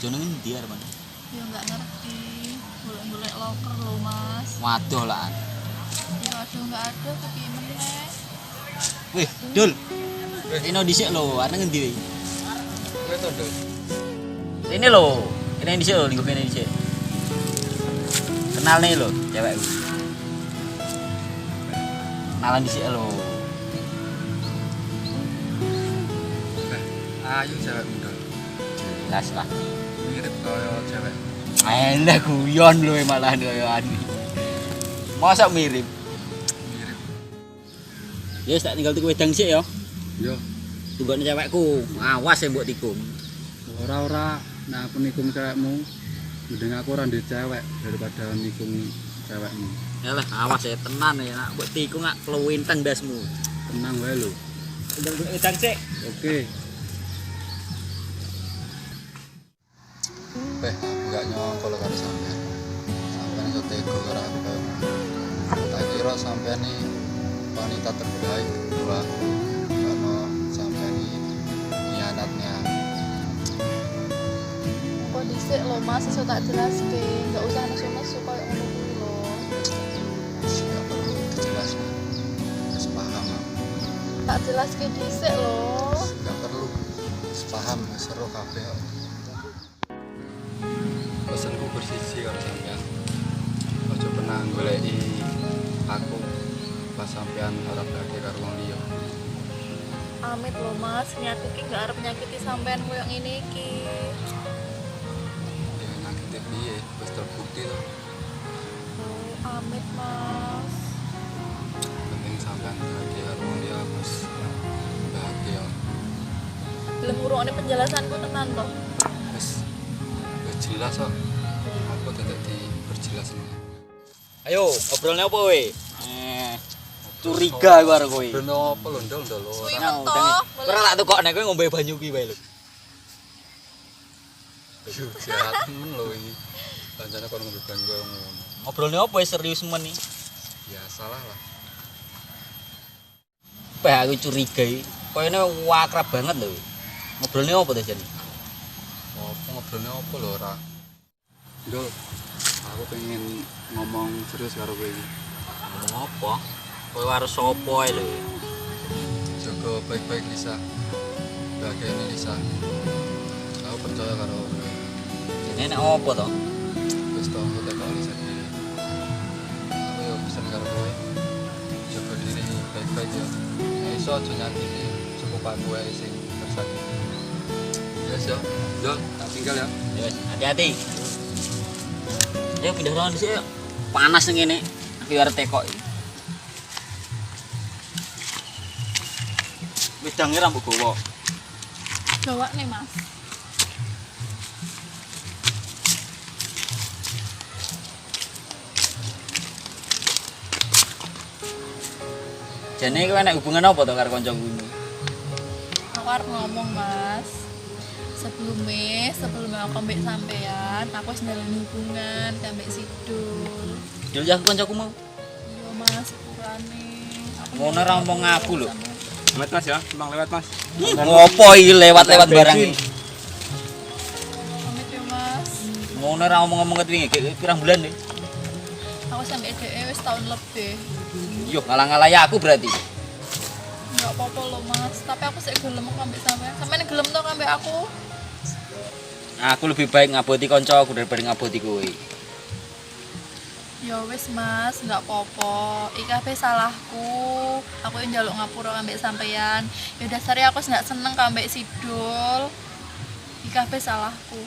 Kerjanya ngendi arep? Ya nggak ngerti. Golek-golek loker lho, Mas. Waduh lah. Ya aduh nggak ada kepiye meneh. Wih, Dul. Ini dhisik lho, arep ngendi iki? Kowe to, Dul? Ini lho, ini dhisik lho, lingkup ini dhisik. Kenal nih lho, cewekku. Kenalan dhisik lho. Ayu cewek muda. Jelas lah. Mirip kaya cewek. Elah guyon lho malah kaya anu. Masa mirip? Mirip. Ya tak tinggal tuku wedang sik ya. Yo, Tunggone cewekku. Awas ya mbok tikung. ora nek aku nikung cewekmu, mending aku ora ndek cewek daripada nikung cewekmu. Yalah, awas ya tenan ya nak mbok tikung nak kluwinteng dasmu. Tenang wae lho. Tinggal tuku wedang sik. Oke. Aku gak nyongko lo karo sampean. Sampean iso tega karo aku kaya ngono. Tak kira sampean iki wanita terbaik kedua. Karena sampean iki niatnya. Kok dhisik lho, Mas, iso tak jelaske. Enggak usah nesu-nesu koyo ngono kuwi lho. Gak perlu dijelasin. Wis paham aku. Tak jelaske dhisik lho. Gak perlu. Wis paham seru kabeh kok. Pesanku bersisi karo sampean. Ojo pernah goleki aku pas sampean ora bahagia karo wong liya. Amit lho, Mas, niatku ki gak arep nyakiti sampean koyo ngene iki. Ya nangkite piye? Wis terbukti to. Oh, amit, Mas. Penting sampean bahagia karo wong liya wis bahagia. Belum ngurungane penjelasanku tenan to. Wis jelas kok. Aku tidak diperjelas ini. Ayo, ngobrolnya apa we? Curiga aku karo kowe. Beno apa lho ndol ndol Suwi ora. men to. Ora tak tukokne kowe ngombe banyu ki wae lho. Yo jahat men lho iki. Pancene kon ngombe banyu koyo ngono. Ngobrolnya apa we serius men iki? Ya salah lah. Bah aku curiga iki. Koyone akrab banget lho. Ngobrolnya apa to jane? Apa ngobrolnya apa lho ora? Ndol. Aku pengen ngomong serius karo kowe iki. Ngomong apa? Kowe karo sapa ae lho? Jaga baik-baik Lisa. Bahagia ini Lisa. Aku percaya karo kowe. Jane nek apa to? Wis to aku tak Lisa iki. Aku yo pesen karo kowe. Jaga diri baik-baik ya. Nek iso aja nyakiti sepupuku ae sing tersakiti. Yes ya. Ndol, tak tinggal ya. Ya wis, hati-hati. Ayo pindah ruangan dhisik yuk. Panas ngene. Aku arep tekok iki. Wedange ra mbok gowo. Bawa nih, Mas. Jane kowe nek hubungan apa to karo kancaku ini? Aku arep ngomong, Mas. Sebelumnya aku ambek sampean, aku wis njalani hubungan ambek Sidul. Dul ya kancaku mau. Iya, Mas, sepurane. Ngono ra ngomong aku lho. Lewat Mas ya, Bang lewat Mas. Ngopo iki lewat-lewat barang iki? Amit ya, Mas. Ngono ra ngomong-ngomong ket wingi, pirang bulan nih? Aku sampe DE wis tahun lebih. Yo ngalah-ngalah ya aku berarti. nggak apa-apa loh mas, tapi aku sih gelem kambek sampean. Sampean gelem tuh kambek aku. Aku lebih baik ngaboti kancaku daripada ngaboti kowe. Ya wis mas, nggak apa-apa. Iki kabeh salahku. Aku yang njaluk ngapura kambek sampean. Ya dasare aku nggak seneng kambek Sidul. Iki kabeh salahku.